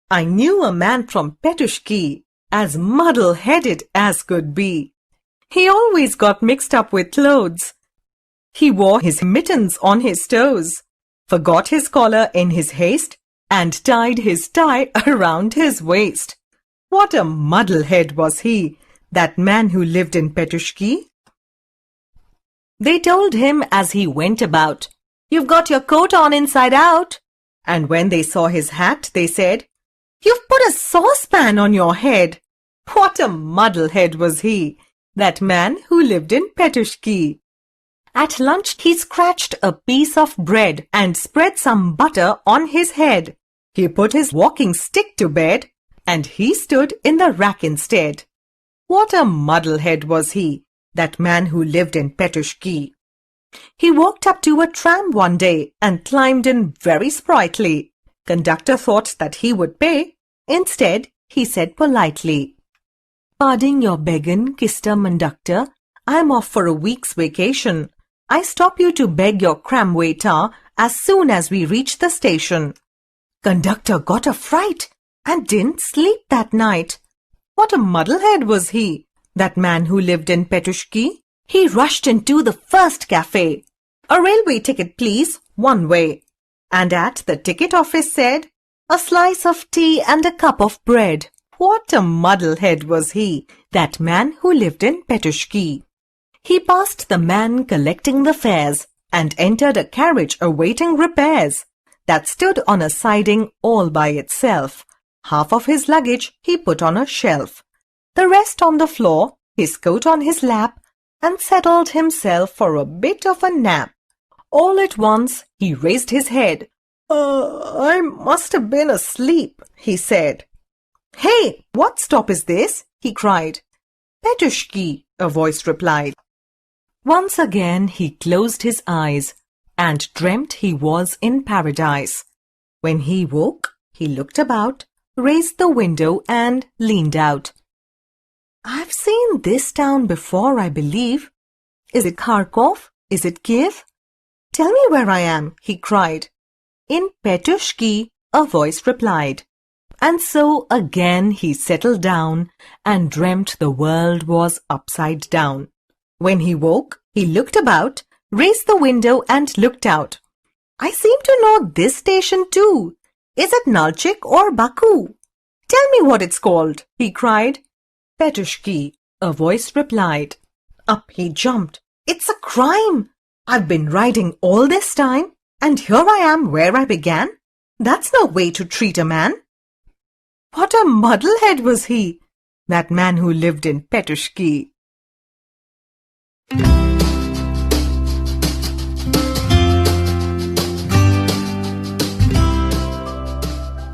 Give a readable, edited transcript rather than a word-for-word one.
I knew a man from Petushki, as muddle-headed as could be. He always got mixed up with clothes. He wore his mittens on his toes, forgot his collar in his haste, and tied his tie around his waist. What a muddle-head was he, that man who lived in Petushki. They told him as he went about, "You've got your coat on inside out." And when they saw his hat, they said, "You've put a saucepan on your head." What a muddle-head was he, that man who lived in Petushki. At lunch he scratched a piece of bread and spread some butter on his head. He put his walking stick to bed, and he stood in the rack instead. What a muddle-head was he, that man who lived in Petushki. He walked up to a tram one day and climbed in very sprightly. Conductor thought that he would pay. Instead, he said politely, "Pardon your begging, Mr. Conductor. I'm off for a week's vacation. I stop you to beg your tramway tar as soon as we reach the station." Conductor got a fright and didn't sleep that night. What a muddlehead was he, that man who lived in Petushki. He rushed into the first cafe. "A railway ticket, please, one way." And at the ticket office said, "A slice of tea and a cup of bread." What a muddlehead was he, that man who lived in Petushki. He passed the man collecting the fares and entered a carriage awaiting repairs that stood on a siding all by itself. Half of his luggage he put on a shelf, the rest on the floor, his coat on his lap, and settled himself for a bit of a nap. All at once he raised his head. I must have been asleep," he said. "Hey, what stop is this?" he cried. "Petushki," a voice replied. Once again he closed his eyes and dreamt he was in paradise. When he woke, he looked about, raised the window and leaned out. "I've seen this town before, I believe. Is it Kharkov? Is it Kiev? Tell me where I am," he cried. "In Petushki," a voice replied. And so again he settled down and dreamt the world was upside down. When he woke, he looked about, raised the window and looked out. "I seem to know this station too. Is it Nalchik or Baku? Tell me what it's called," he cried. "Petushki," a voice replied. Up he jumped. "It's a crime! I've been riding all this time, and here I am where I began. That's no way to treat a man." What a muddlehead was he, that man who lived in Petushki.